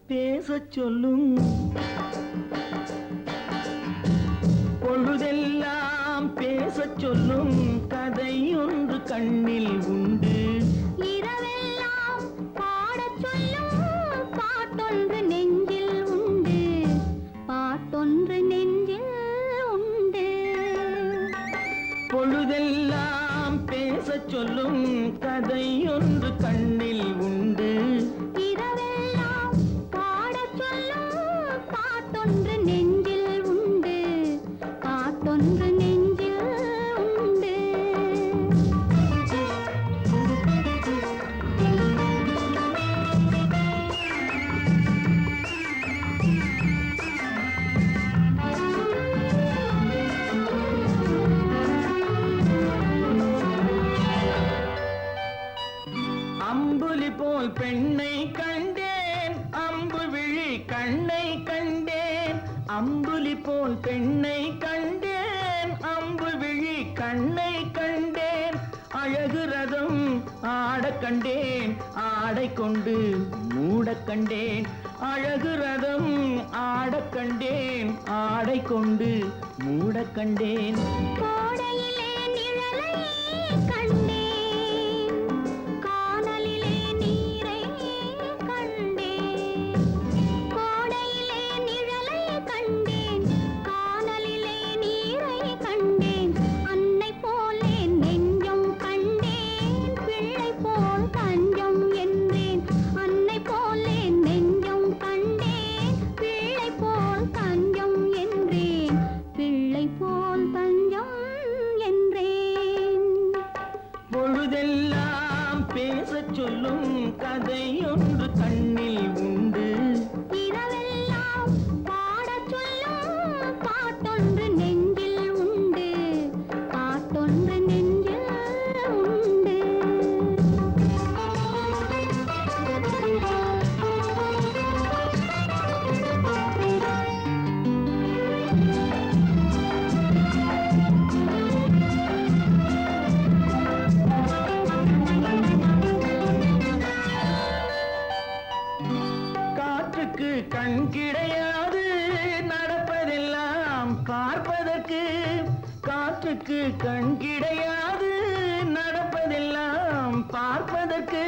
பேசச் சொல்லும் பொழுதெல்லாம் பேசச் சொல்லும் கதை ஒன்று கண்ணில் உண்டு. இரவெல்லாம் பாடச் சொல்லும் பாட்டொன்று நெஞ்சில் உண்டு. பாட்டொன்று நெஞ்சில் உண்டு. பொழுதெல்லாம் பேசச் சொல்லும் கதை ஒன்று கண்ணில் உண்டு. இரவெல்லாம் பாடச் சொல்லும் பாட்டொன்று நெஞ்சில் உண்டு. பாட்டொன்று நெஞ்சில் உண்டு. அம்புலி போல் பெண்ணை கண்டேன், அம்பு விழி கண்ணை கண்டேன். அம்புலி போல் பெண்ணை கண்டேன், அம்பு விழி கண்ணை கண்டேன். அழகு ரதம் ஆடக் கண்டேன், ஆடை கொண்டு மூடக் கண்டேன். அழகு ரதம் ஆடக் கண்டேன், ஆடை கொண்டு மூடக் கண்டேன். கோடையிலே நிழலை கண்டேன், கானலிலே நீரை கண்டேன். கோடையிலே நிழலை கண்டேன், கானலிலே நீரை கண்டேன். அன்னை போலே நெஞ்சம் கண்டேன், பிள்ளை போல் தஞ்சம் என்றேன். அன்னை போலே நெஞ்சம் கண்டேன், பிள்ளை போல் தஞ்சம் என்றேன். பிள்ளை போல் தஞ்சம் என்றேன். பொழுதெல்லாம் பேசச் சொல்லும் கதை ஒன்று கண்ணில் உண்டு. இரவெல்லாம் பாடச் சொல்லும் பாட்டொன்று நெஞ்சில் உண்டு. பாட்டொன்று நெஞ்சில் உண்டு. காற்றுக்கு கண் கிடையாது, நடப்பதெல்லாம் பார்ப்பதற்கு. காற்றுக்கு கண் கிடையாது, நடப்பதெல்லாம் பார்ப்பதற்கு.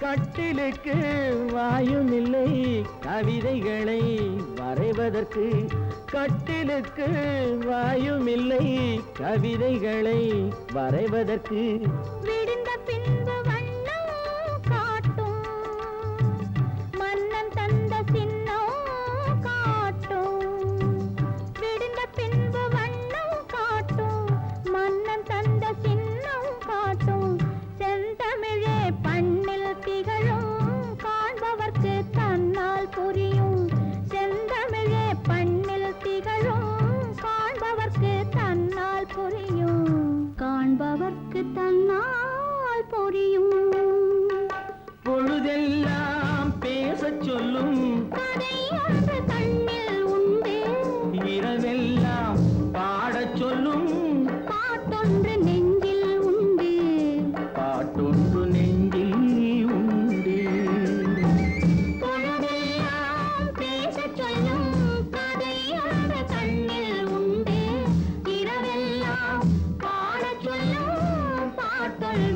கட்டிலுக்கு வாயும் இல்லை கவிதைகளை வரைவதற்கு. கட்டிலுக்கு வாயும் இல்லை கவிதைகளை வரைவதற்கு. விடிந்த பின்பு வண்ணம் காட்டும், மன்னன் தந்த சின்னம் காட்டும். விடிந்த பின்பு வண்ணம் காட்டும், மன்னன் தந்த சின்னம் காட்டும். செந்தமிழே பண்ணில் திகழும், காண்பவர்க்கு தன்னால் புரியும். செந்தமிழே பண்ணில் திகழும், காண்பவர்க்கு தன்னால் புரியும். காண்பவர்க்கு தன்னால் புரியும். பொழுதெல்லாம் பேசச் சொல்லும் கதை ஒன்று கண்ணில் உண்டு. இரவெல்லாம் பாடச் சொல்லும் பாட்டொன்று நெஞ்சில் உண்டு. பாட்டொன்று நெஞ்சில் உண்டு. பொழுதெல்லாம் பேசச் சொல்லும் கதை ஒன்று கண்ணில் உண்டு. இரவெல்லாம் பாடச் சொல்லும் பாட்டொன்று